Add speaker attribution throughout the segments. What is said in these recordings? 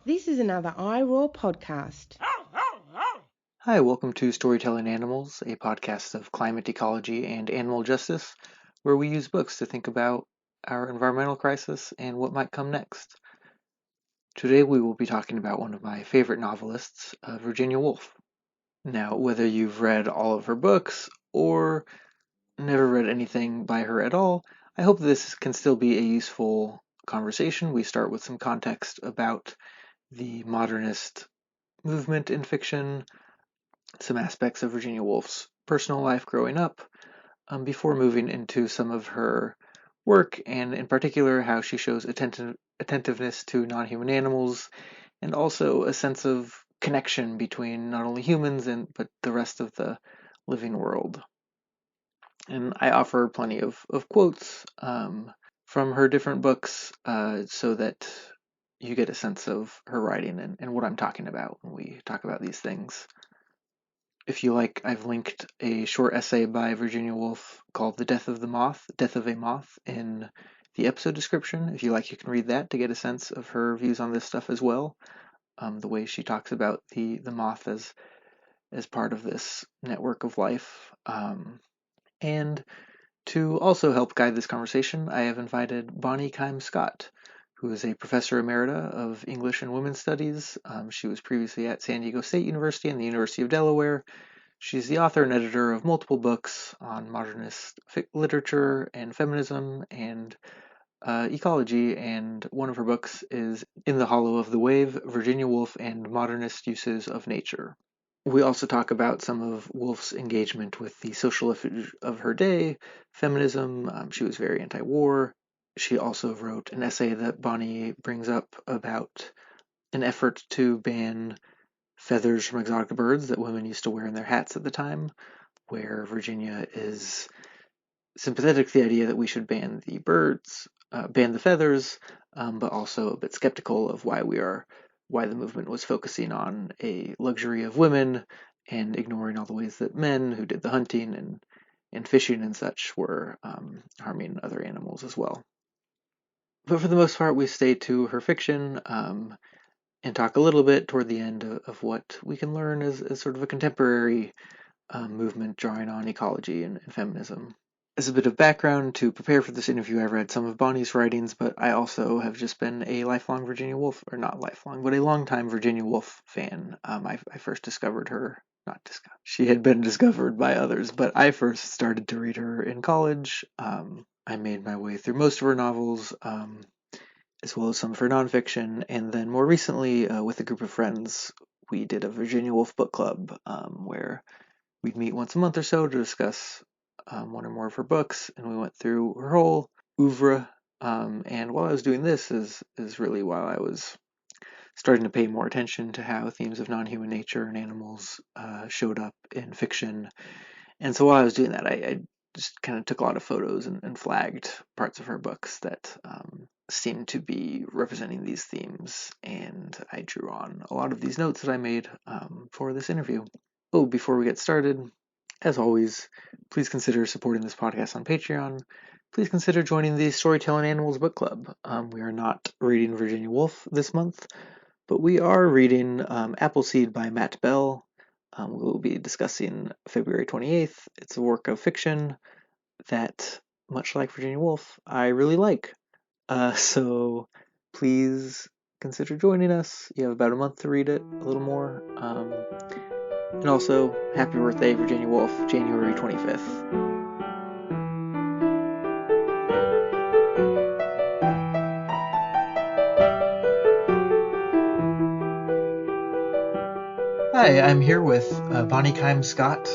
Speaker 1: This is another iRaw podcast.
Speaker 2: Hi, welcome to Storytelling Animals, a podcast of climate ecology and animal justice, where we use books to think about our environmental crisis and what might come next. Today we will be talking about one of my favorite novelists, Virginia Woolf. Now, whether you've read all of her books or never read anything by her at all, I hope this can still be a useful conversation. We start with some context about the modernist movement in fiction, some aspects of Virginia Woolf's personal life growing up, before moving into some of her work, and in particular how she shows attentiveness to non-human animals, and also a sense of connection between not only humans but the rest of the living world. And I offer plenty of quotes from her different books so that you get a sense of her writing and what I'm talking about when we talk about these things. If you like, I've linked a short essay by Virginia Woolf called The Death of a Moth, in the episode description. If you like, you can read that to get a sense of her views on this stuff as well. The way she talks about the moth as part of this network of life. And to also help guide this conversation, I have invited Bonnie Kime Scott, who is a professor emerita of English and Women's Studies. She was previously at San Diego State University and the University of Delaware. She's the author and editor of multiple books on modernist literature and feminism and ecology, and one of her books is In the Hollow of the Wave, Virginia Woolf and Modernist Uses of Nature. We also talk about some of Woolf's engagement with the social issues of her day, feminism. She was very anti-war. She also wrote an essay that Bonnie brings up about an effort to ban feathers from exotic birds that women used to wear in their hats at the time, where Virginia is sympathetic to the idea that we should ban the birds, ban the feathers, but also a bit skeptical of why the movement was focusing on a luxury of women and ignoring all the ways that men who did the hunting and fishing and such were harming other animals as well. But for the most part, we stay to her fiction and talk a little bit toward the end of what we can learn as sort of a contemporary movement drawing on ecology and feminism. As a bit of background, to prepare for this interview, I read some of Bonnie's writings, but I also have just been a lifelong Virginia Woolf, or not lifelong, but a longtime Virginia Woolf fan. I first discovered her, not discovered, she had been discovered by others, but I first started to read her in college. I made my way through most of her novels, as well as some of her nonfiction, and then more recently, with a group of friends, we did a Virginia Woolf book club, where we'd meet once a month or so to discuss one or more of her books, and we went through her whole oeuvre. And while I was doing this is really while I was starting to pay more attention to how themes of non-human nature and animals showed up in fiction. And so while I was doing that, I just kind of took a lot of photos and flagged parts of her books that seemed to be representing these themes. And I drew on a lot of these notes that I made for this interview. Oh, before we get started, as always, please consider supporting this podcast on Patreon. Please consider joining the Storytelling Animals book club. We are not reading Virginia Woolf this month, but we are reading Appleseed by Matt Bell. We'll be discussing February 28th. It's a work of fiction that, much like Virginia Woolf, I really like. So please consider joining us. You have about a month to read it, a little more. And also, happy birthday, Virginia Woolf, January 25th. Hi, I'm here with Bonnie Kime Scott.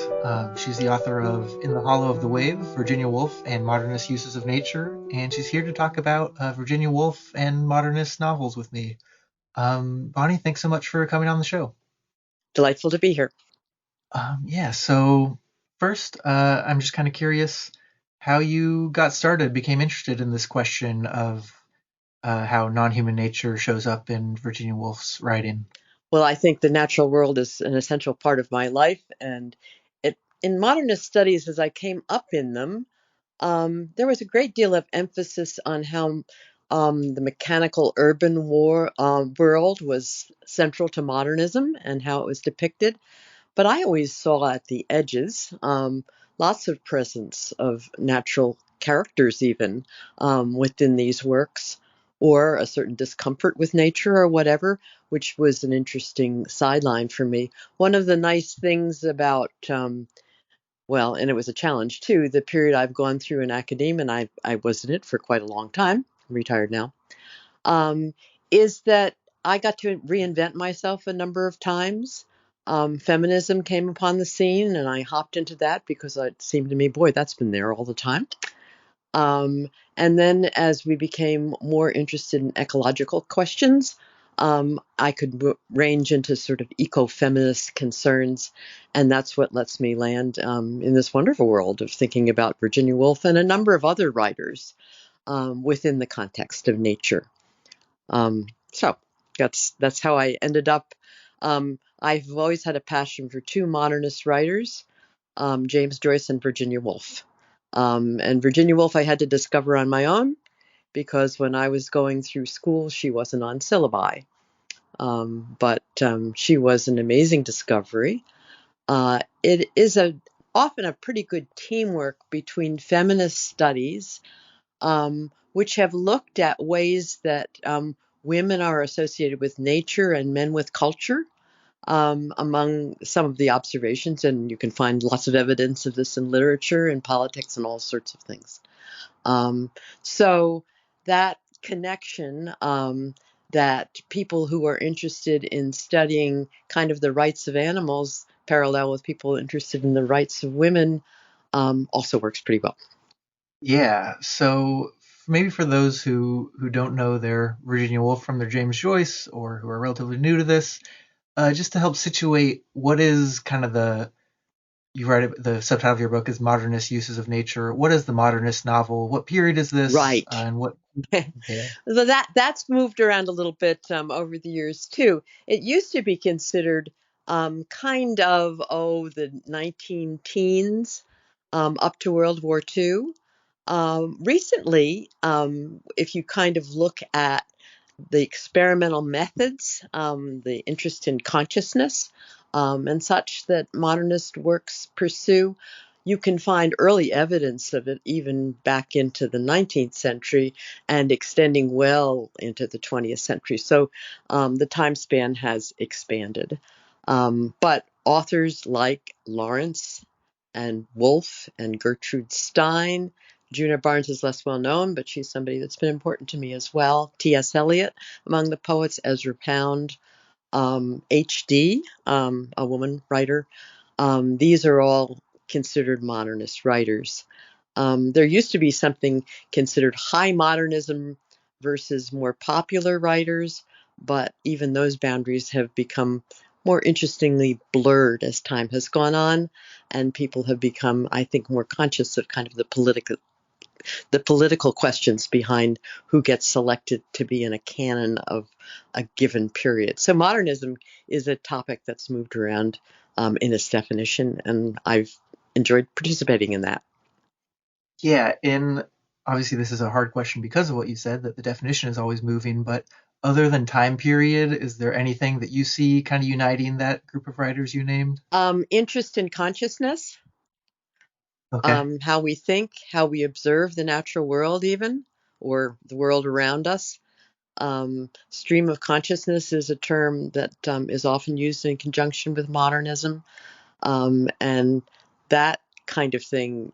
Speaker 2: She's the author of In the Hollow of the Wave, Virginia Woolf and Modernist Uses of Nature, and she's here to talk about Virginia Woolf and modernist novels with me. Bonnie, thanks so much for coming on the show.
Speaker 3: Delightful to be here.
Speaker 2: So first, I'm just kind of curious how you got started, became interested in this question of how non-human nature shows up in Virginia Woolf's writing.
Speaker 3: Well, I think the natural world is an essential part of my life, and in modernist studies, as I came up in them, there was a great deal of emphasis on how The mechanical urban world was central to modernism and how it was depicted. But I always saw at the edges lots of presence of natural characters, even within these works, or a certain discomfort with nature or whatever, which was an interesting sideline for me. One of the nice things about, well, and it was a challenge too, the period I've gone through in academia, and I was in it for quite a long time, I'm retired now, um, is that I got to reinvent myself a number of times. Feminism came upon the scene, and I hopped into that because it seemed to me, boy, that's been there all the time. And then as we became more interested in ecological questions, I could range into sort of eco-feminist concerns, and that's what lets me land in this wonderful world of thinking about Virginia Woolf and a number of other writers within the context of nature. So that's how I ended up. I've always had a passion for two modernist writers, James Joyce and Virginia Woolf. And Virginia Woolf I had to discover on my own because when I was going through school, she wasn't on syllabi. But she was an amazing discovery. It is often a pretty good teamwork between feminist studies, which have looked at ways that women are associated with nature and men with culture, among some of the observations. And you can find lots of evidence of this in literature and politics and all sorts of things. So that connection, that people who are interested in studying kind of the rights of animals parallel with people interested in the rights of women, also works pretty well.
Speaker 2: Yeah, so maybe for those who don't know their Virginia Woolf from their James Joyce, or who are relatively new to this, just to help situate what is kind of you write the subtitle of your book is Modernist Uses of Nature. What is the modernist novel? What period is this?
Speaker 3: Right.
Speaker 2: And what? Okay.
Speaker 3: So that's moved around a little bit over the years too. It used to be considered kind of the 19 teens up to World War II. Recently, if you kind of look at the experimental methods, the interest in consciousness, and such that modernist works pursue, you can find early evidence of it even back into the 19th century and extending well into the 20th century. So the time span has expanded. But authors like Lawrence and Woolf and Gertrude Stein. Juna Barnes is less well known, but she's somebody that's been important to me as well. T.S. Eliot, among the poets, Ezra Pound, H.D., a woman writer. These are all considered modernist writers. There used to be something considered high modernism versus more popular writers, but even those boundaries have become more interestingly blurred as time has gone on, and people have become, I think, more conscious of kind of the political questions behind who gets selected to be in a canon of a given period. So modernism is a topic that's moved around in its definition, and I've enjoyed participating in that.
Speaker 2: Yeah, and obviously this is a hard question because of what you said, that the definition is always moving, but other than time period, is there anything that you see kind of uniting that group of writers you named?
Speaker 3: Interest in consciousness,
Speaker 2: Okay.
Speaker 3: how we think, how we observe the natural world even, or the world around us. Stream of consciousness is a term that is often used in conjunction with modernism. And that kind of thing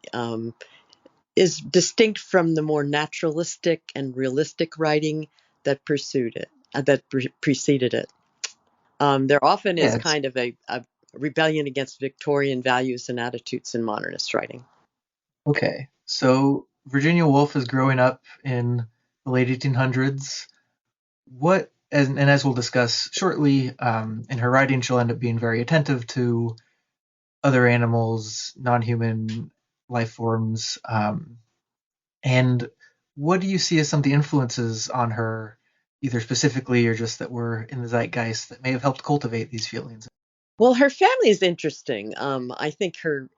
Speaker 3: is distinct from the more naturalistic and realistic writing that pursued it, preceded it. There often is
Speaker 2: Yeah, it's
Speaker 3: kind of a rebellion against Victorian values and attitudes in modernist writing.
Speaker 2: okay. So Virginia Woolf is growing up in the late 1800s. As we'll discuss shortly, in her writing, she'll end up being very attentive to other animals, non-human life forms. And what do you see as some of the influences on her, either specifically or just that were in the zeitgeist that may have helped cultivate these feelings?
Speaker 3: Well, her family is interesting. I think her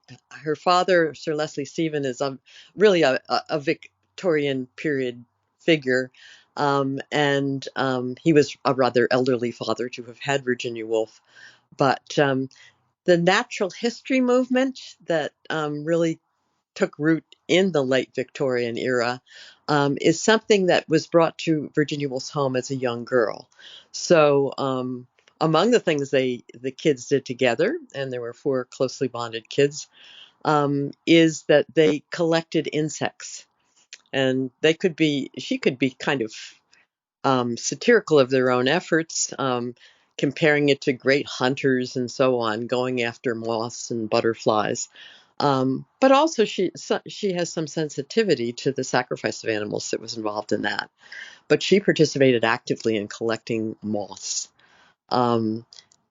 Speaker 3: father, Sir Leslie Stephen, is really a Victorian period figure. He was a rather elderly father to have had Virginia Woolf. But the natural history movement that really took root in the late Victorian era is something that was brought to Virginia Woolf's home as a young girl. So among the things the kids did together, and there were 4 closely bonded kids, is that they collected insects. And she could be kind of satirical of their own efforts, comparing it to great hunters and so on, going after moths and butterflies. But also she has some sensitivity to the sacrifice of animals that was involved in that. But she participated actively in collecting moths. Um,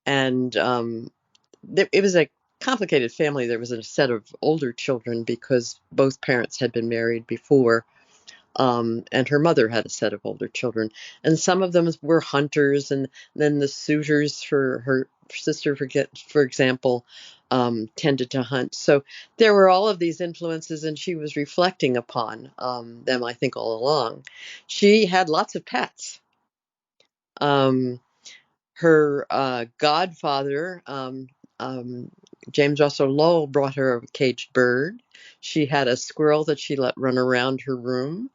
Speaker 3: and It was a complicated family. There was a set of older children because both parents had been married before. And her mother had a set of older children, and some of them were hunters, and then the suitors for her sister, for example, tended to hunt. So there were all of these influences, and she was reflecting upon them, I think, all along. She had lots of pets. Um, Her godfather, James Russell Lowell, brought her a caged bird. She had a squirrel that she let run around her room.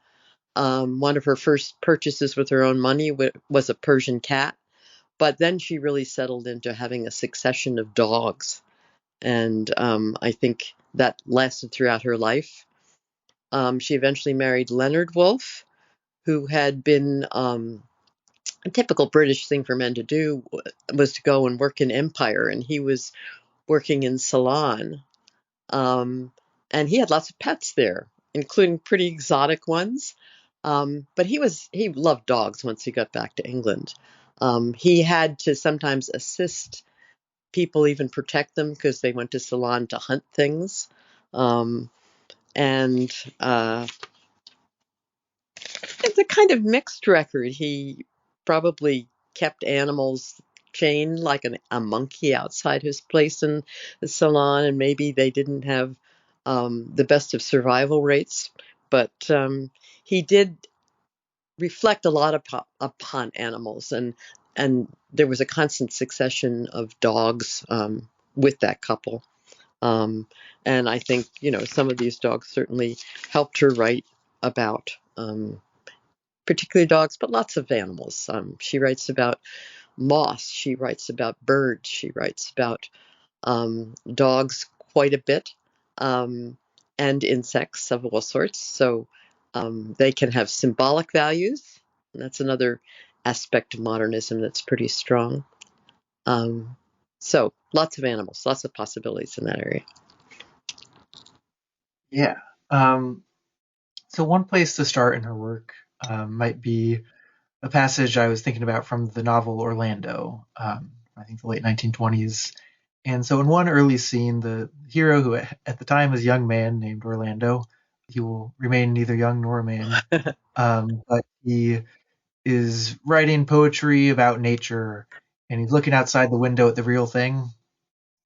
Speaker 3: One of her first purchases with her own money was a Persian cat, but then she really settled into having a succession of dogs. And I think that lasted throughout her life. She eventually married Leonard Woolf, who had been a typical British thing for men to do was to go and work in Empire, and he was working in Ceylon. And he had lots of pets there, including pretty exotic ones. But he loved dogs once he got back to England. He had to sometimes assist people, even protect them, because they went to Ceylon to hunt things. Um, and It's a kind of mixed record. He probably kept animals chained like a monkey outside his place in the salon, and maybe they didn't have the best of survival rates, but he did reflect a lot upon animals, and there was a constant succession of dogs with that couple. Um, and I think, some of these dogs certainly helped her write about particularly dogs, but lots of animals. She writes about moths, she writes about birds, she writes about dogs quite a bit, and insects of all sorts. So they can have symbolic values. And that's another aspect of modernism that's pretty strong. So lots of animals, lots of possibilities in that area.
Speaker 2: Yeah. So one place to start in her work might be a passage I was thinking about from the novel Orlando, I think the late 1920s. And so in one early scene, the hero, who at the time was a young man named Orlando, he will remain neither young nor a man, but he is writing poetry about nature, and he's looking outside the window at the real thing,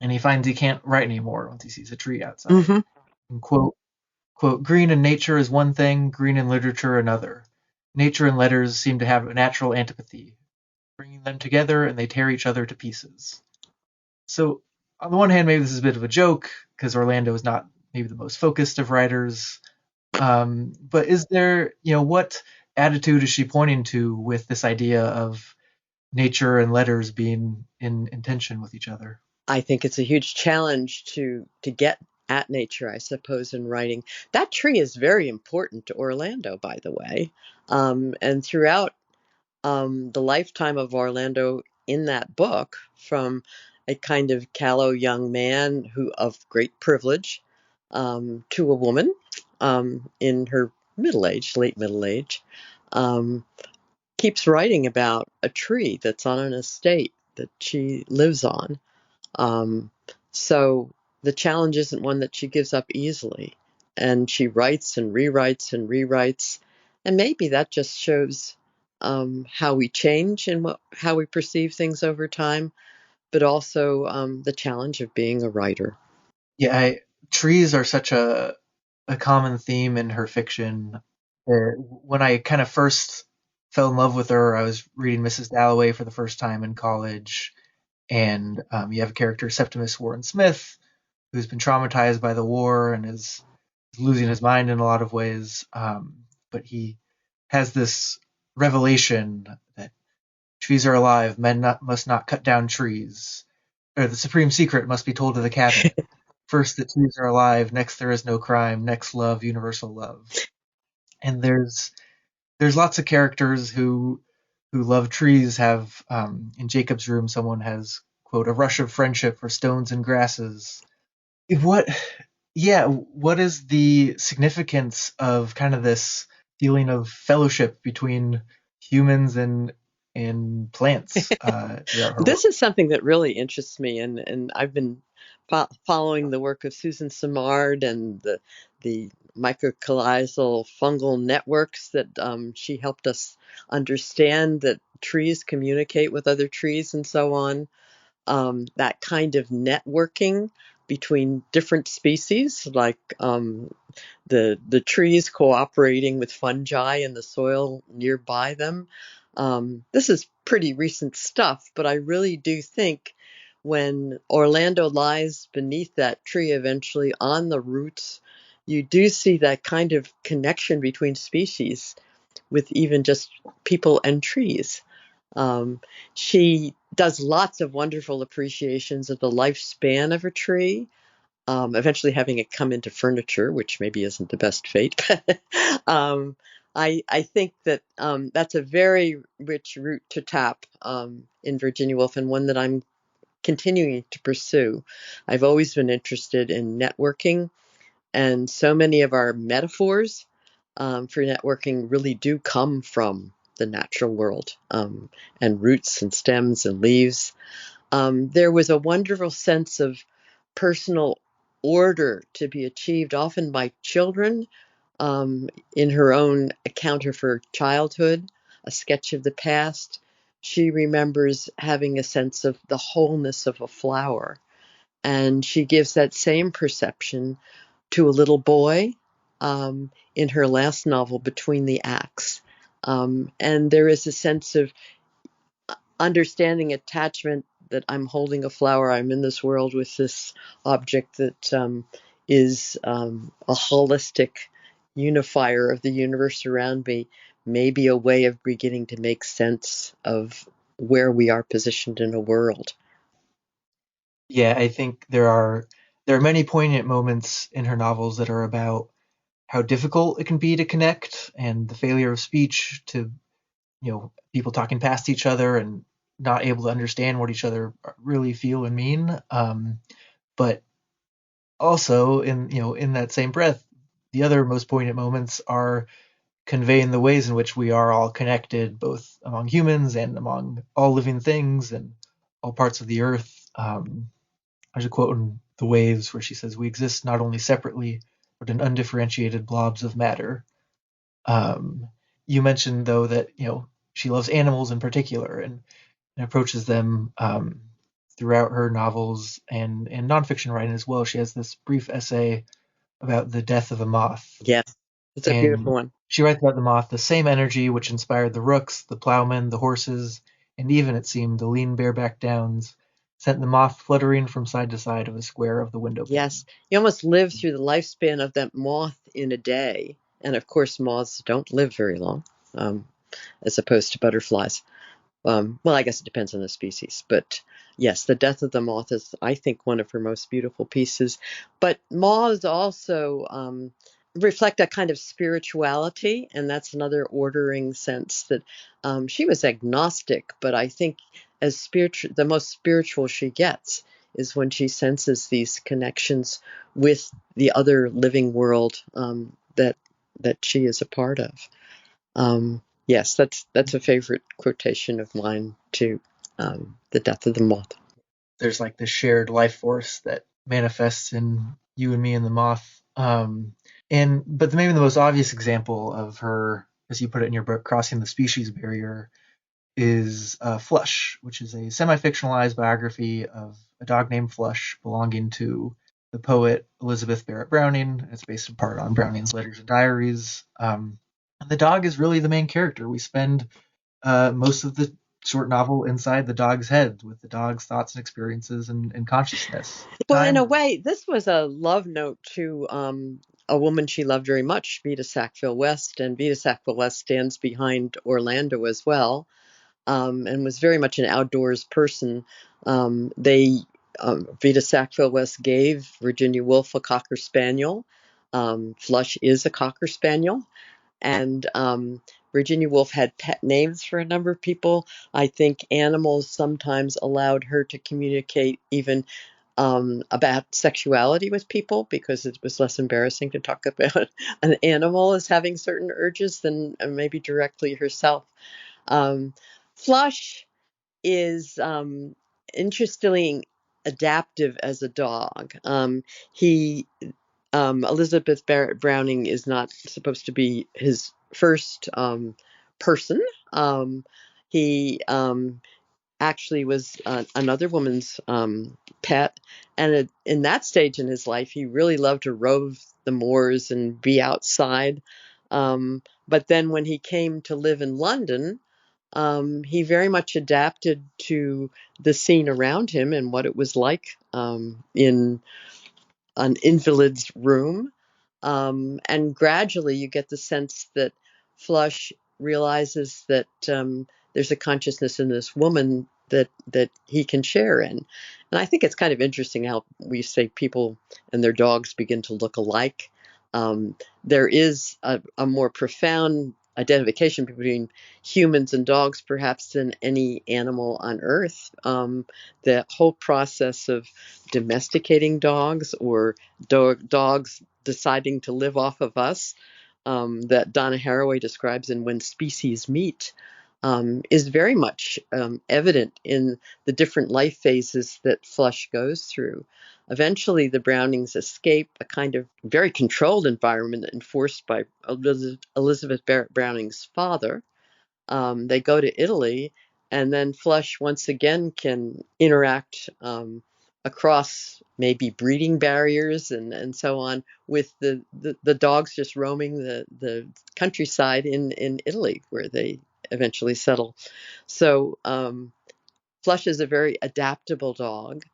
Speaker 2: and he finds he can't write anymore once he sees a tree outside.
Speaker 3: Mm-hmm.
Speaker 2: And quote, green in nature is one thing, green in literature another. Nature and letters seem to have a natural antipathy, bringing them together, and they tear each other to pieces. So on the one hand, maybe this is a bit of a joke, because Orlando is not maybe the most focused of writers. But is there, what attitude is she pointing to with this idea of nature and letters being in tension with each other?
Speaker 3: I think it's a huge challenge to get at nature, I suppose, in writing. That tree is very important to Orlando, by the way. And throughout the lifetime of Orlando in that book, from a kind of callow young man who of great privilege to a woman in her late middle age, um, keeps writing about a tree that's on an estate that she lives on. Um, so the challenge isn't one that she gives up easily. And she writes and rewrites and rewrites. And maybe that just shows how we change and how we perceive things over time, but also the challenge of being a writer.
Speaker 2: Yeah, trees are such a common theme in her fiction. When I kind of first fell in love with her. I was reading Mrs. Dalloway for the first time in college, and you have a character, Septimus Warren Smith, who's been traumatized by the war and is losing his mind in a lot of ways. But he has this revelation that trees are alive, must not cut down trees, or the supreme secret must be told to the cabinet. First, that trees are alive. Next, there is no crime. Next, love, universal love. And there's lots of characters who love trees. Have in Jacob's room, someone has, quote, a rush of friendship for stones and grasses. What, yeah, what is the significance of kind of this feeling of fellowship between humans and plants throughout her work?
Speaker 3: This is something that really interests me, and I've been following the work of Susan Simard and the mycorrhizal fungal networks that she helped us understand, that trees communicate with other trees and so on. That kind of networking between different species, like the trees cooperating with fungi in the soil nearby them. This is pretty recent stuff, but I really do think when Orlando lies beneath that tree eventually on the roots, you do see that kind of connection between species with even just people and trees. She does lots of wonderful appreciations of the lifespan of a tree, eventually having it come into furniture, which maybe isn't the best fate. But I think that that's a very rich route to tap in Virginia Woolf, and one that I'm continuing to pursue. I've always been interested in networking, and so many of our metaphors for networking really do come from the natural world, and roots and stems and leaves. There was a wonderful sense of personal order to be achieved, often by children. In her own account of her childhood, A Sketch of the Past, she remembers having a sense of the wholeness of a flower. And she gives that same perception to a little boy in her last novel, Between the Acts. And there is a sense of understanding attachment, that I'm holding a flower, I'm in this world with this object that is a holistic unifier of the universe around me, maybe a way of beginning to make sense of where we are positioned in a world.
Speaker 2: Yeah, I think there are many poignant moments in her novels that are about how difficult it can be to connect, and the failure of speech, to people talking past each other and not able to understand what each other really feel and mean. But also, in that same breath, the other most poignant moments are conveying the ways in which we are all connected, both among humans and among all living things and all parts of the earth. There's a quote in The Waves where she says, "We exist not only separately, but in undifferentiated blobs of matter." Um, you mentioned, though, that she loves animals in particular, and approaches them throughout her novels and nonfiction writing as well. She has this brief essay about the death of a moth,
Speaker 3: Yes, it's a beautiful
Speaker 2: and
Speaker 3: one.
Speaker 2: she writes about the moth: "The same energy which inspired the rooks, the ploughmen, the horses, and even, it seemed, the lean bareback downs, sent the moth fluttering from side to side of a square of the window pane."
Speaker 3: Yes, you almost live through the lifespan of that moth in a day. And of course, moths don't live very long, um, as opposed to butterflies. Well, I guess it depends on the species, but yes, The Death of the Moth is, I think, one of her most beautiful pieces. But moths also reflect a kind of spirituality, and that's another ordering sense, that she was agnostic, but I think the most spiritual she gets is when she senses these connections with the other living world that she is a part of. Yes, that's a favorite quotation of mine too. The Death of the Moth.
Speaker 2: There's like this shared life force that manifests in you and me and the moth. But maybe the most obvious example of her, as you put it in your book, crossing the species barrier, is Flush, which is a semi-fictionalized biography of a dog named Flush belonging to the poet Elizabeth Barrett Browning. It's based in part on Browning's letters and diaries. And the dog is really the main character. We spend most of the short novel inside the dog's head with the dog's thoughts and experiences and consciousness.
Speaker 3: Well, in a way, this was a love note to a woman she loved very much, Vita Sackville West, and Vita Sackville West stands behind Orlando as well, and was very much an outdoors person. They Vita Sackville West gave Virginia Woolf a cocker spaniel. Flush is a cocker spaniel, and Virginia Woolf had pet names for a number of people. I think animals sometimes allowed her to communicate even about sexuality with people because it was less embarrassing to talk about an animal as having certain urges than maybe directly herself. Um, Flush is interestingly adaptive as a dog. He Elizabeth Barrett Browning is not supposed to be his first person. He actually was another woman's pet. And in that stage in his life, he really loved to rove the moors and be outside. But then when he came to live in London, he very much adapted to the scene around him and what it was like in an invalid's room. And gradually you get the sense that Flush realizes that there's a consciousness in this woman that he can share in. And I think it's kind of interesting how we say people and their dogs begin to look alike. There is a more profound identification between humans and dogs, perhaps, than any animal on earth. The whole process of domesticating dogs or dogs deciding to live off of us, that Donna Haraway describes in When Species Meet, is very much evident in the different life phases that Flush goes through. Eventually, the Brownings escape a kind of very controlled environment enforced by Elizabeth Barrett Browning's father. They go to Italy, and then Flush once again can interact across maybe breeding barriers and so on with the dogs just roaming the countryside in Italy, where they eventually settle. So Flush is a very adaptable dog.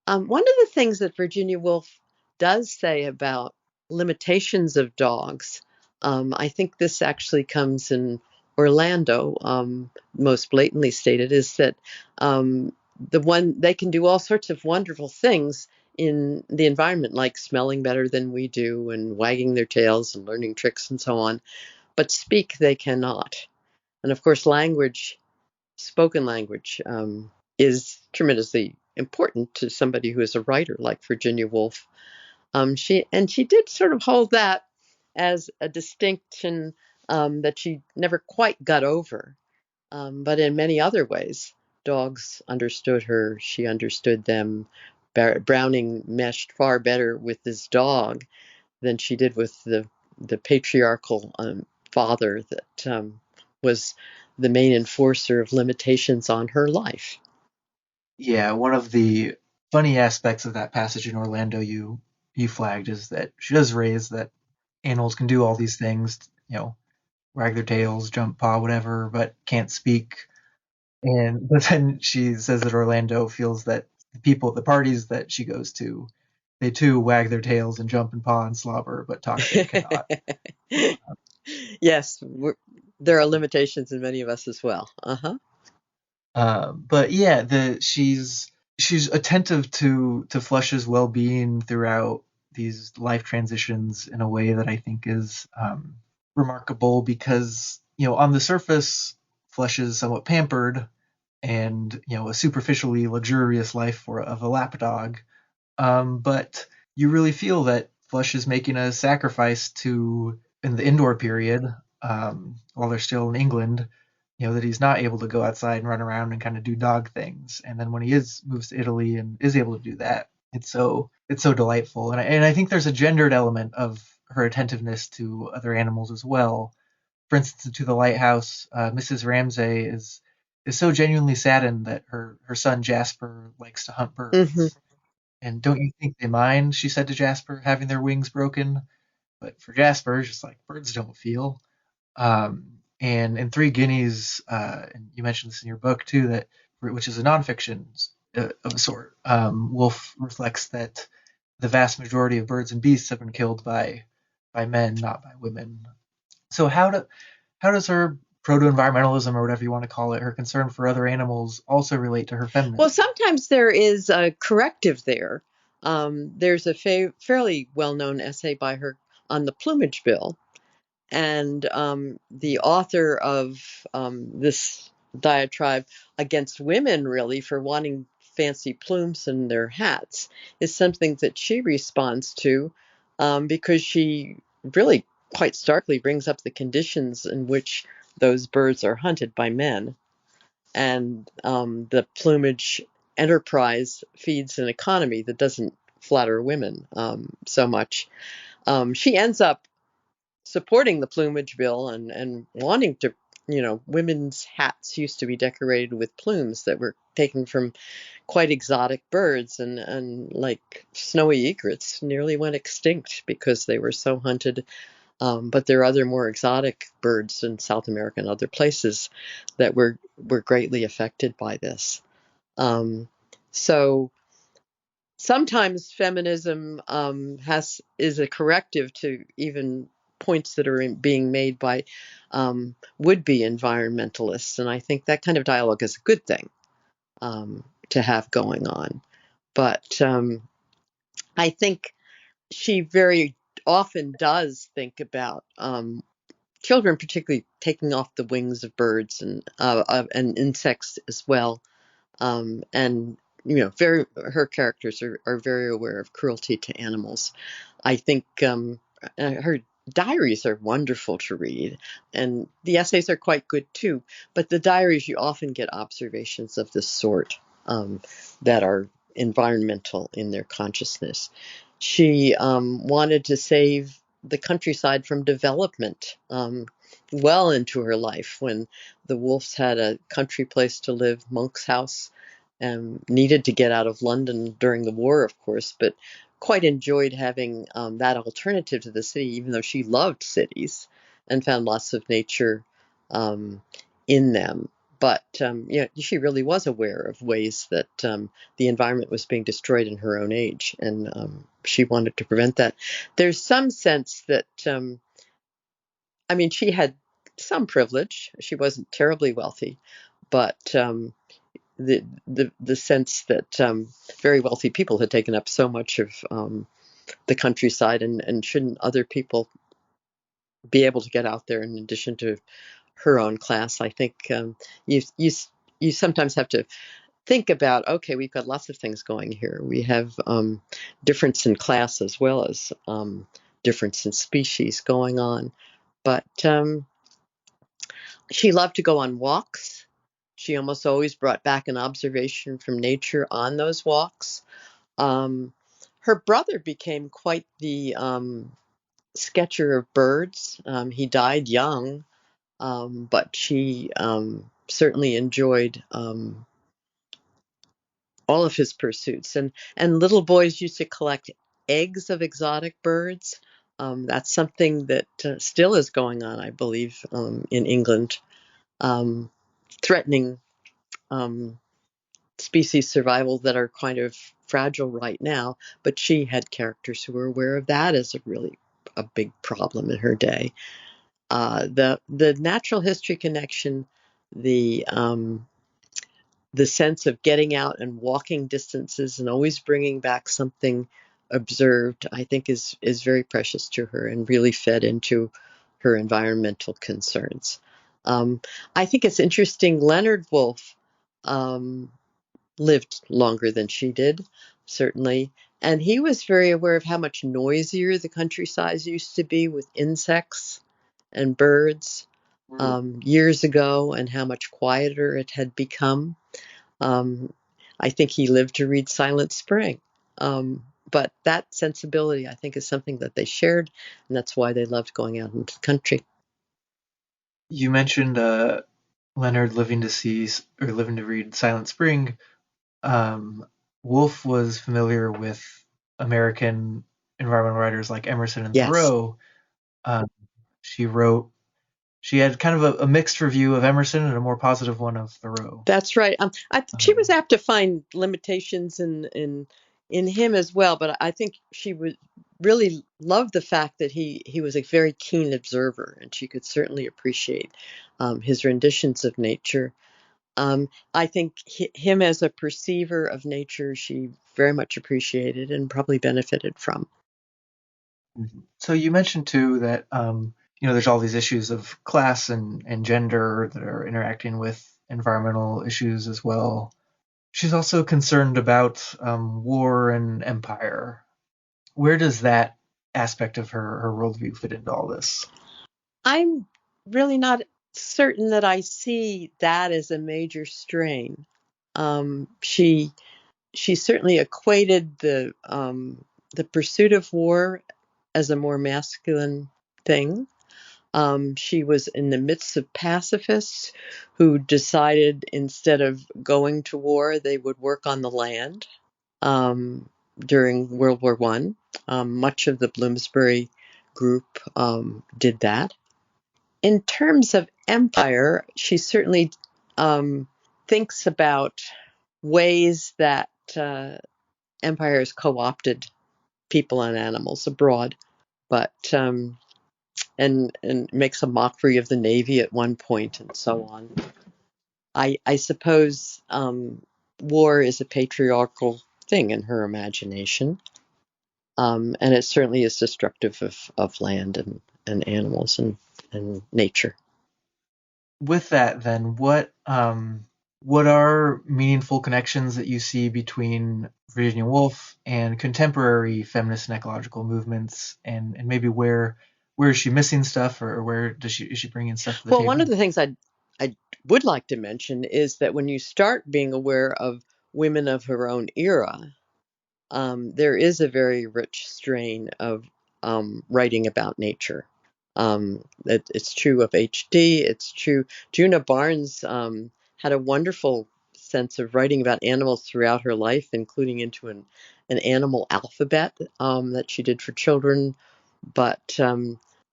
Speaker 3: One of the things that Virginia Woolf does say about limitations of dogs, I think this actually comes in Orlando, most blatantly stated, is that they can do all sorts of wonderful things in the environment, like smelling better than we do and wagging their tails and learning tricks and so on, but speak they cannot. And of course, spoken language, is tremendously important to somebody who is a writer like Virginia Woolf. She did sort of hold that as a distinction that she never quite got over. But in many other ways, dogs understood her. She understood them. Browning meshed far better with this dog than she did with the patriarchal father that was the main enforcer of limitations on her life.
Speaker 2: Yeah, one of the funny aspects of that passage in Orlando you flagged is that she does raise that animals can do all these things, wag their tails, jump, paw, whatever, but can't speak. But then she says that Orlando feels that the people at the parties that she goes to, they too wag their tails and jump and paw and slobber, but talk they cannot.
Speaker 3: Yes, there are limitations in many of us as well.
Speaker 2: But yeah, she's attentive to Flush's well-being throughout these life transitions in a way that I think is remarkable because on the surface, Flush is somewhat pampered and a superficially luxurious life of a lapdog, but you really feel that Flush is making a sacrifice in the indoor period, while they're still in England, that he's not able to go outside and run around and kind of do dog things. And then when he moves to Italy and is able to do that, it's so delightful. And I think there's a gendered element of her attentiveness to other animals as well. For instance, to the lighthouse, Mrs. Ramsay is so genuinely saddened that her son Jasper likes to hunt birds.
Speaker 3: Mm-hmm.
Speaker 2: And don't you think they mind, she said to Jasper, having their wings broken? But for Jasper, it's just like birds don't feel. And in Three Guineas, and you mentioned this in your book too, that which is a nonfiction of a sort, Woolf reflects that the vast majority of birds and beasts have been killed by men, not by women. So how does her proto-environmentalism, or whatever you want to call it, her concern for other animals, also relate to her feminism?
Speaker 3: Well, sometimes there is a corrective there. There's a fairly well-known essay by her on the plumage bill, and the author of this diatribe against women, really, for wanting fancy plumes in their hats, is something that she responds to, because she really quite starkly brings up the conditions in which those birds are hunted by men. And the plumage enterprise feeds an economy that doesn't flatter women so much. She ends up supporting the plumage bill and wanting to, women's hats used to be decorated with plumes that were taken from quite exotic birds, and like snowy egrets nearly went extinct because they were so hunted. But there are other more exotic birds in South America and other places that were greatly affected by this. So sometimes feminism is a corrective to even points that are being made by would-be environmentalists, and I think that kind of dialogue is a good thing to have going on. But I think she very often does think about children, particularly taking off the wings of birds and insects as well. And her characters are very aware of cruelty to animals. I think her diaries are wonderful to read, and the essays are quite good too. But the diaries, you often get observations of this sort that are environmental in their consciousness. She wanted to save the countryside from development well into her life, when the Woolfs had a country place to live, Monk's House, and needed to get out of London during the war, of course, but quite enjoyed having that alternative to the city, even though she loved cities and found lots of nature in them. But she really was aware of ways that the environment was being destroyed in her own age, and she wanted to prevent that. There's some sense that, she had some privilege. She wasn't terribly wealthy, but the sense that very wealthy people had taken up so much of the countryside, and shouldn't other people be able to get out there in addition to her own class? I think you you you sometimes have to think about, okay, we've got lots of things going here. We have difference in class as well as difference in species going on. But she loved to go on walks. She almost always brought back an observation from nature on those walks. Um, Her brother became quite the sketcher of birds. He died young, but she certainly enjoyed all of his pursuits. And little boys used to collect eggs of exotic birds. That's something that still is going on, I believe, in England, threatening species survival that are kind of fragile right now. But she had characters who were aware of that as a big problem in her day. The natural history connection, the sense of getting out and walking distances and always bringing back something observed, I think is very precious to her and really fed into her environmental concerns. I think it's interesting. Leonard Woolf lived longer than she did, certainly. And he was very aware of how much noisier the countryside used to be with insects and birds years ago, and how much quieter it had become. I think he lived to read Silent Spring. But that sensibility, I think, is something that they shared, and that's why they loved going out into the country.
Speaker 2: You mentioned Leonard living to read Silent Spring. Woolf was familiar with American environmental writers like Emerson and
Speaker 3: Yes.
Speaker 2: Thoreau. Um, she wrote she had kind of a mixed review of Emerson and a more positive one of Thoreau.
Speaker 3: That's right. She was apt to find limitations in him as well, but I think she would really love the fact that he was a very keen observer, and she could certainly appreciate his renditions of nature. I think him as a perceiver of nature, she very much appreciated and probably benefited from.
Speaker 2: So you mentioned too that there's all these issues of class and gender that are interacting with environmental issues as well. She's also concerned about war and empire. Where does that aspect of her worldview fit into all this?
Speaker 3: I'm really not certain that I see that as a major strain. She certainly equated the pursuit of war as a more masculine thing. She was in the midst of pacifists who decided instead of going to war, they would work on the land during World War I. Much of the Bloomsbury group did that. In terms of empire, she certainly thinks about ways that empire has co-opted people and animals abroad, but and makes a mockery of the Navy at one point and so on. I suppose war is a patriarchal thing in her imagination, and it certainly is destructive of land and animals and nature.
Speaker 2: With that, then, what are meaningful connections that you see between Virginia Woolf and contemporary feminist and ecological movements, and maybe where is she missing stuff, or where is she bringing stuff to the table?
Speaker 3: Well, one of the things I would like to mention is that when you start being aware of women of her own era, there is a very rich strain of writing about nature. It's true of H.D. It's true. Juna Barnes had a wonderful sense of writing about animals throughout her life, including into an animal alphabet that she did for children. But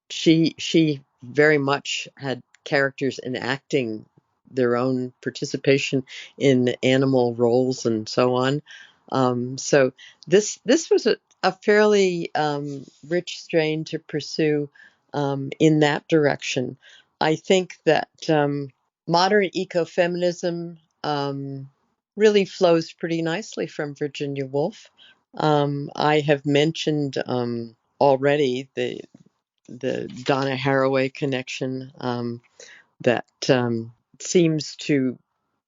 Speaker 3: she very much had characters enacting their own participation in animal roles and so on. So this was a fairly rich strain to pursue in that direction. I think that modern ecofeminism really flows pretty nicely from Virginia Woolf. I have mentioned already the Donna Haraway connection that seems to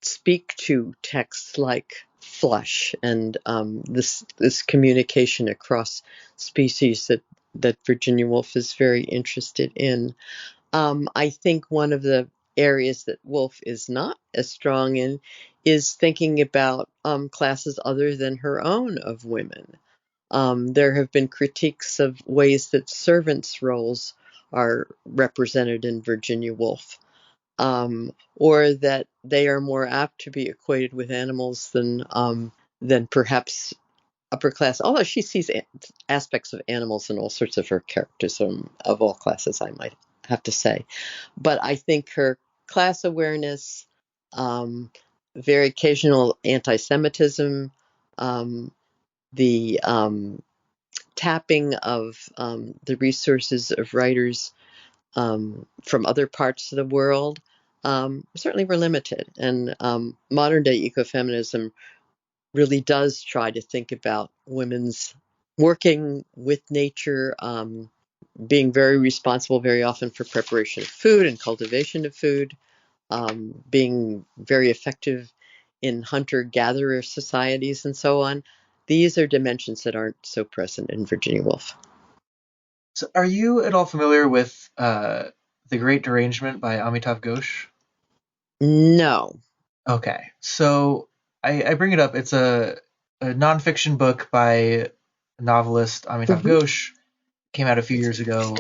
Speaker 3: speak to texts like Flush and this communication across species that Virginia Woolf is very interested in. I think one of the areas that Woolf is not as strong in is thinking about classes other than her own of women. There have been critiques of ways that servants' roles are represented in Virginia Woolf, or that they are more apt to be equated with animals than perhaps upper class. Although she sees aspects of animals in all sorts of her characters of all classes, I might have to say. But I think her class awareness, very occasional anti-Semitism, the tapping of the resources of writers from other parts of the world certainly were limited. And modern day ecofeminism really does try to think about women's working with nature, being very responsible very often for preparation of food and cultivation of food, being very effective in hunter-gatherer societies and so on. These are dimensions that aren't so present in Virginia Woolf.
Speaker 2: So are you at all familiar with The Great Derangement by Amitav Ghosh?
Speaker 3: No.
Speaker 2: Okay, so I bring it up. It's a nonfiction book by novelist Amitav Ghosh. Came out a few years ago,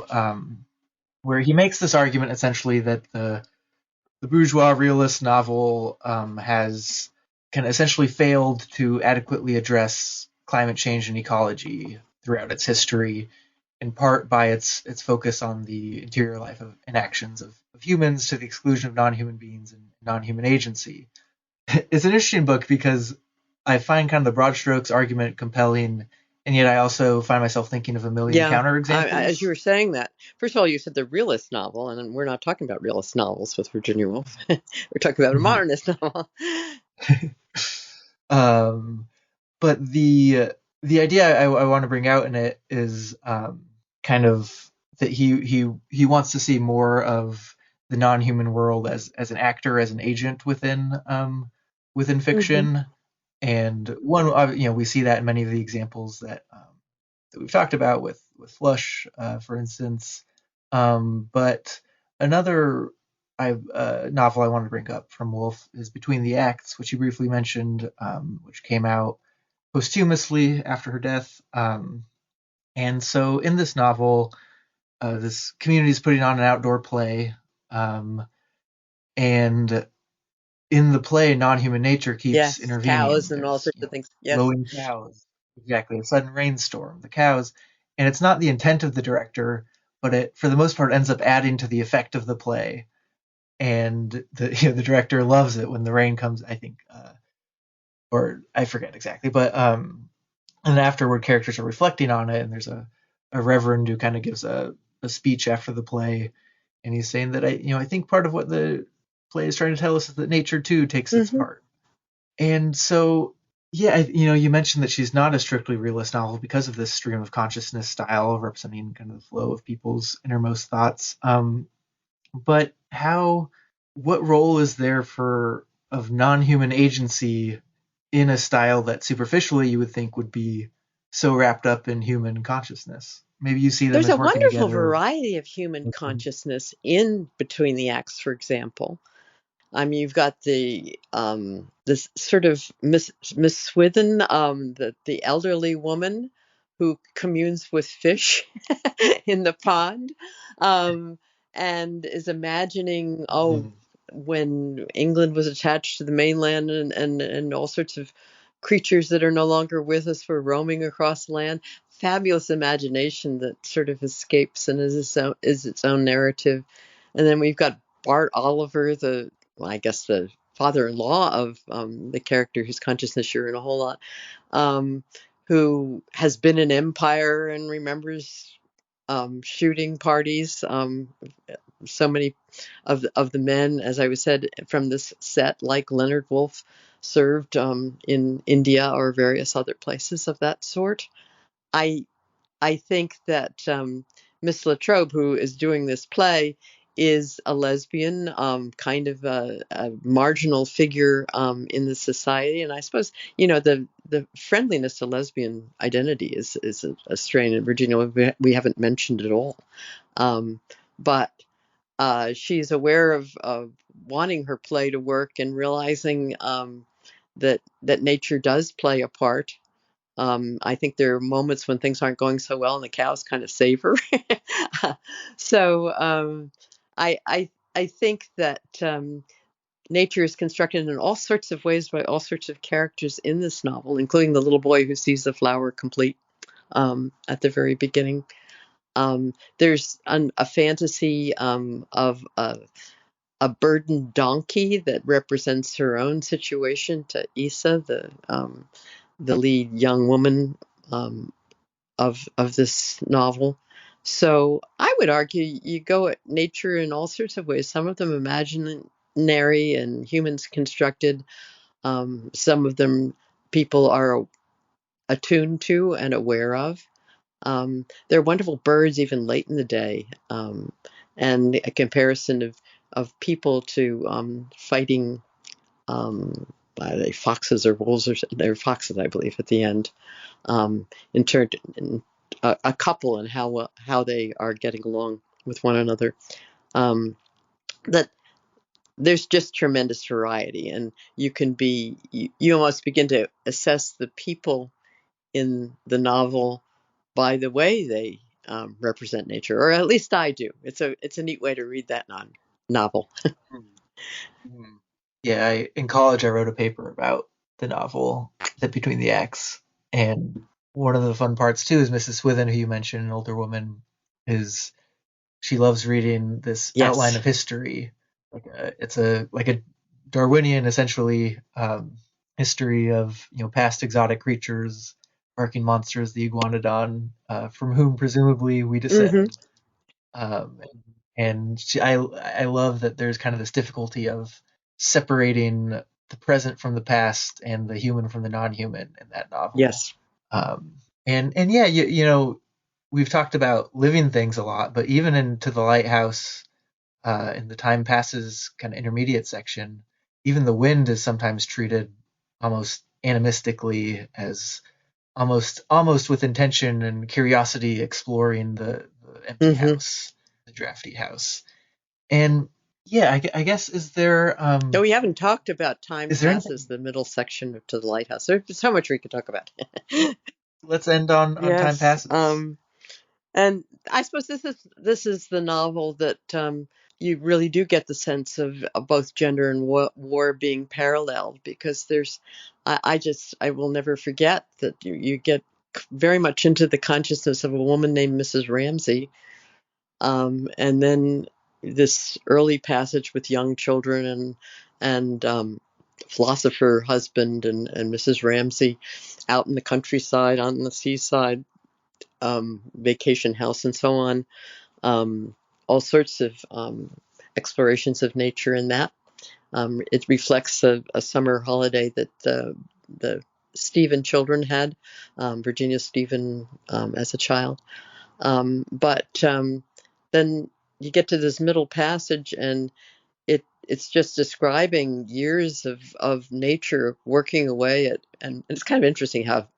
Speaker 2: where he makes this argument essentially that the bourgeois realist novel can essentially failed to adequately address climate change and ecology throughout its history, in part by its focus on the interior life and actions of humans to the exclusion of non-human beings and non-human agency. It's an interesting book because I find kind of the broad strokes argument compelling, and yet I also find myself thinking of a million
Speaker 3: Yeah, as you
Speaker 2: counterexamples.
Speaker 3: were saying that, first of all, you said the realist novel, and we're not talking about realist novels with Virginia Woolf. We're talking about a
Speaker 2: Mhm.
Speaker 3: modernist novel.
Speaker 2: um, but the idea I want to bring out in it is kind of that he wants to see more of the non-human world as an actor, as an agent within
Speaker 3: Hmm.
Speaker 2: fiction. And one, we see that in many of the examples that we've talked about with Flush, for instance. But another novel I wanted to bring up from Woolf is Between the Acts, which you briefly mentioned, which came out posthumously after her death. And so in this novel, this community is putting on an outdoor play, and in the play, non-human nature keeps
Speaker 3: Yes,
Speaker 2: intervening.
Speaker 3: cows and all
Speaker 2: There's,
Speaker 3: sorts of things. Yes.
Speaker 2: lowing cows, exactly, a sudden rainstorm, the cows, and it's not the intent of the director, but it, for the most part, ends up adding to the effect of the play. And the director loves it when the rain comes. I think, or I forget exactly, but and afterward, characters are reflecting on it, and there's a reverend who kind of gives a speech after the play, and he's saying that I think part of what the play is trying to tell us is that nature too takes its
Speaker 3: Hmm.
Speaker 2: part. And so, yeah, you mentioned that she's not a strictly realist novel because of this stream of consciousness style representing kind of the flow of people's innermost thoughts. But what role is there of non-human agency in a style that superficially you would think would be so wrapped up in human consciousness? Maybe you see them
Speaker 3: There's
Speaker 2: as
Speaker 3: a
Speaker 2: working
Speaker 3: wonderful
Speaker 2: together.
Speaker 3: variety of human consciousness in Between the Acts, for example. I mean, you've got this sort of Miss Swithin, the elderly woman who communes with fish in the pond, um, and is imagining, oh,
Speaker 2: Mhm.
Speaker 3: when England was attached to the mainland, and all sorts of creatures that are no longer with us were roaming across the land. Fabulous imagination that sort of escapes and is its own narrative. And then we've got Bart Oliver, I guess the father-in-law of the character whose consciousness you're in a whole lot, um, who has been in Empire and remembers shooting parties. So many of the men, as I was said, from this set, like Leonard Woolf, served in India or various other places of that sort. I I think that Miss Latrobe, who is doing this play, is a lesbian, kind of a marginal figure in the society, and I suppose the friendliness to lesbian identity is a strain in Virginia we haven't mentioned at all, but she's aware of wanting her play to work and realizing that nature does play a part. I think there are moments when things aren't going so well, and the cows kind of save her. So I think that nature is constructed in all sorts of ways by all sorts of characters in this novel, including the little boy who sees the flower complete at the very beginning. There's a fantasy of a burdened donkey that represents her own situation to Isa, the lead young woman um, of this novel. So I would argue you go at nature in all sorts of ways. Some of them imaginary and humans constructed. Some of them people are attuned to and aware of. There are wonderful birds even late in the day, and a comparison of people to fighting are they foxes or wolves, or they're foxes, I believe, at the end. In turn, a couple and how they are getting along with one another. Um, that there's just tremendous variety, and you almost begin to assess the people in the novel by the way they represent nature, or at least I do. It's a neat way to read that novel.
Speaker 2: Mhm. Yeah, in college I wrote a paper about the novel, The Between the Acts, and one of the fun parts too is Mrs. Swithin, who you mentioned, an older woman, is she loves reading this outline
Speaker 3: Yes.
Speaker 2: of history. It's like a Darwinian, essentially, history of past exotic creatures, barking monsters, the iguanodon, from whom presumably we
Speaker 3: Hmm.
Speaker 2: descend. Um, and I love that there's kind of this difficulty of separating the present from the past and the human from the non-human in that novel.
Speaker 3: Yes.
Speaker 2: Um, and yeah, we've talked about living things a lot, but even into the lighthouse, in the time passes kind of intermediate section, even the wind is sometimes treated almost animistically as almost with intention and curiosity exploring the empty
Speaker 3: Hmm.
Speaker 2: house, the drafty house. And yeah, I guess
Speaker 3: So we haven't talked about Time
Speaker 2: is there
Speaker 3: Passes,
Speaker 2: anything?
Speaker 3: the middle section of To the Lighthouse. There's so much we could talk about.
Speaker 2: Let's end on time
Speaker 3: Yes.
Speaker 2: passes.
Speaker 3: And I suppose this is the novel that you really do get the sense of both gender and war being paralleled, because I will never forget that you get very much into the consciousness of a woman named Mrs. Ramsay, and then this early passage with young children and philosopher husband and Mrs. Ramsay out in the countryside, on the seaside, vacation house, and so on. All sorts of explorations of nature in that. It reflects a summer holiday that the Stephen children had, Virginia Stephen, as a child. But then you get to this middle passage, and it's just describing years of nature working away at, and it's kind of interesting how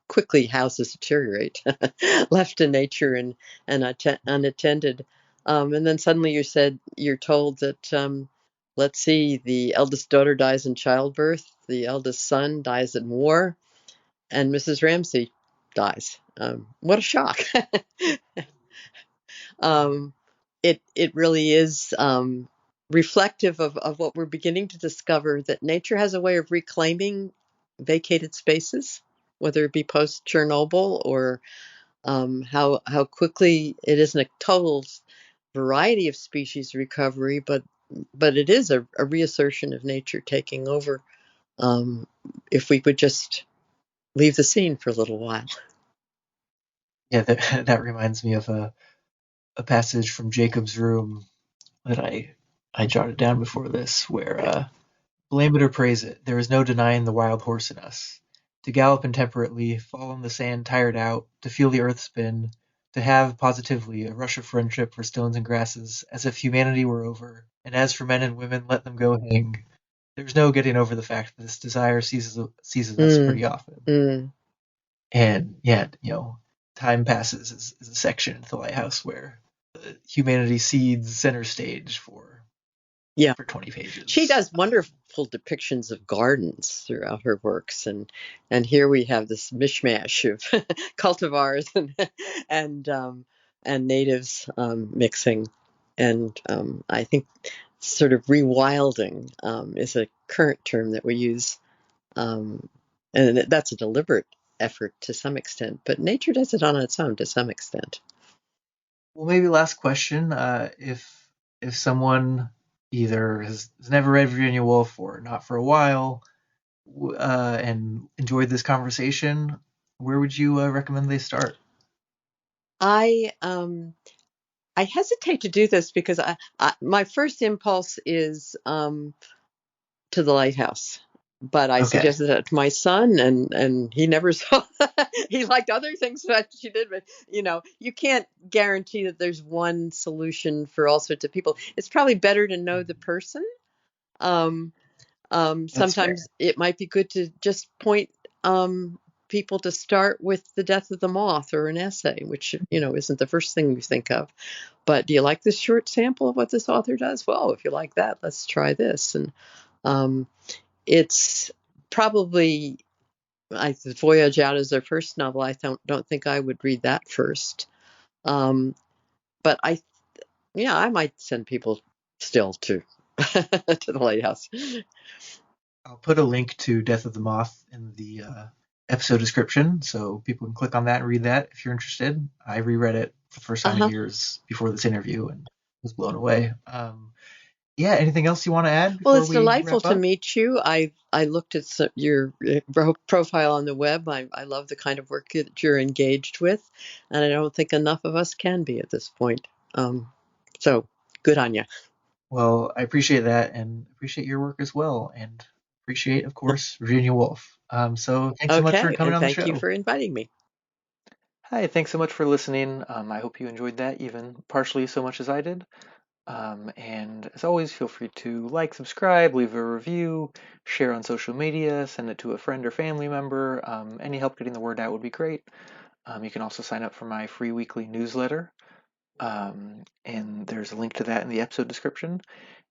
Speaker 3: quickly houses deteriorate, left to nature and unattended. And then suddenly you're told that, let's see, the eldest daughter dies in childbirth, the eldest son dies in war, and Mrs. Ramsay dies. What a shock! um, it really is reflective of what we're beginning to discover, that nature has a way of reclaiming vacated spaces, whether it be post Chernobyl or how quickly it isn't a total variety of species recovery, but it is a reassertion of nature taking over, um, if we would just leave the scene for a little while.
Speaker 2: Yeah, that that reminds me of a passage from Jacob's Room that I jotted down before this, where blame it or praise it, there is no denying the wild horse in us. To gallop intemperately, fall on the sand tired out, to feel the earth spin, to have, positively, a rush of friendship for stones and grasses, as if humanity were over, and as for men and women, let them go hang. There's no getting over the fact that this desire seizes us
Speaker 3: Mm,
Speaker 2: pretty often.
Speaker 3: mm.
Speaker 2: And yeah, time passes is a section of the lighthouse where humanity cedes center stage
Speaker 3: Yeah.
Speaker 2: for 20
Speaker 3: She
Speaker 2: pages.
Speaker 3: does wonderful depictions of gardens throughout her works, and here we have this mishmash of cultivars and and natives mixing, and I think sort of rewilding is a current term that we use, um, and that's a deliberate effort to some extent, but nature does it on its own to some extent.
Speaker 2: Well, maybe last question. If someone either has never read Virginia Woolf or not for a while, and enjoyed this conversation, where would you recommend they start?
Speaker 3: I um, I hesitate to do this because my first impulse is to the lighthouse, but I
Speaker 2: Okay.
Speaker 3: suggested that to my son, and he never saw. He liked other things that she did, but you can't guarantee that there's one solution for all sorts of people. It's probably better to know the person. Um,
Speaker 2: That's fair.
Speaker 3: Sometimes it might be good to just point um, people to start with The Death of the Moth or an essay, which isn't the first thing you think of. But do you like this short sample of what this author does? Well, if you like that, let's try this. And um, it's probably, the Voyage Out is their first novel. I don't think I would read that first. Um, but I might send people still to to the lighthouse.
Speaker 2: I'll put a link to Death of the Moth in the episode description, so people can click on that and read that if you're interested. I reread it for the first time in years before this interview and was blown away. Yeah, anything else you want to add before
Speaker 3: Well, it's
Speaker 2: we
Speaker 3: delightful
Speaker 2: wrap
Speaker 3: to
Speaker 2: up?
Speaker 3: meet you. I looked at your profile on the web. I love the kind of work that you're engaged with, and I don't think enough of us can be at this point. So good on you.
Speaker 2: Well, I appreciate that and appreciate your work as well, and appreciate, of course, Virginia Woolf. So thanks so much for
Speaker 3: Okay,
Speaker 2: coming
Speaker 3: and
Speaker 2: on the
Speaker 3: thank you
Speaker 2: show.
Speaker 3: for inviting me.
Speaker 2: Hi, thanks so much for listening. I hope you enjoyed that, even partially so much as I did. And as always, feel free to like, subscribe, leave a review, share on social media, send it to a friend or family member. Any help getting the word out would be great. You can also sign up for my free weekly newsletter, and there's a link to that in the episode description.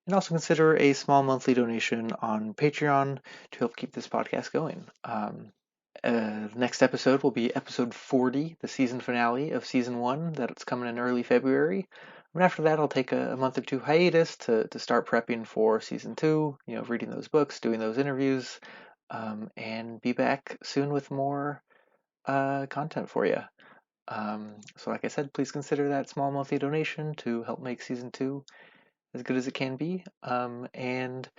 Speaker 2: And also consider a small monthly donation on Patreon to help keep this podcast going. Next episode will be episode 40, the season finale of season 1. That's coming in early February. And after that, I'll take a month or two hiatus to start prepping for season 2, reading those books, doing those interviews, and be back soon with more content for you. So like I said, please consider that small monthly donation to help make season 2 as good as it can be. And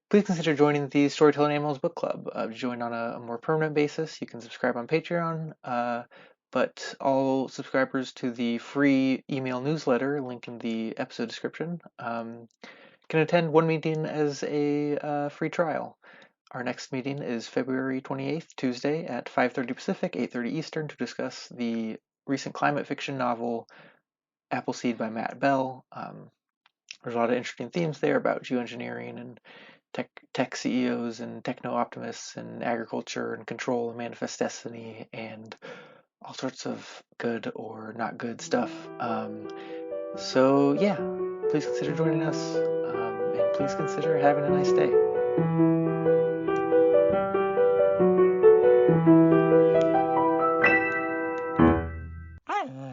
Speaker 2: please consider joining the Storytelling Animals Book Club. Join on a more permanent basis. You can subscribe on Patreon, but all subscribers to the free email newsletter, link in the episode description, can attend one meeting as a free trial. Our next meeting is February 28th, Tuesday at 5:30 Pacific, 8:30 Eastern, to discuss the recent climate fiction novel Appleseed by Matt Bell. There's a lot of interesting themes there about geoengineering and tech CEOs and techno-optimists and agriculture and control and manifest destiny and all sorts of good or not good stuff. So yeah, please consider joining us, and please consider having a nice day.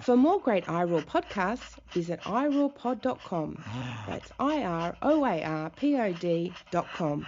Speaker 1: For more great iRaw podcasts, visit irawpod.com. That's IROARPOD.com.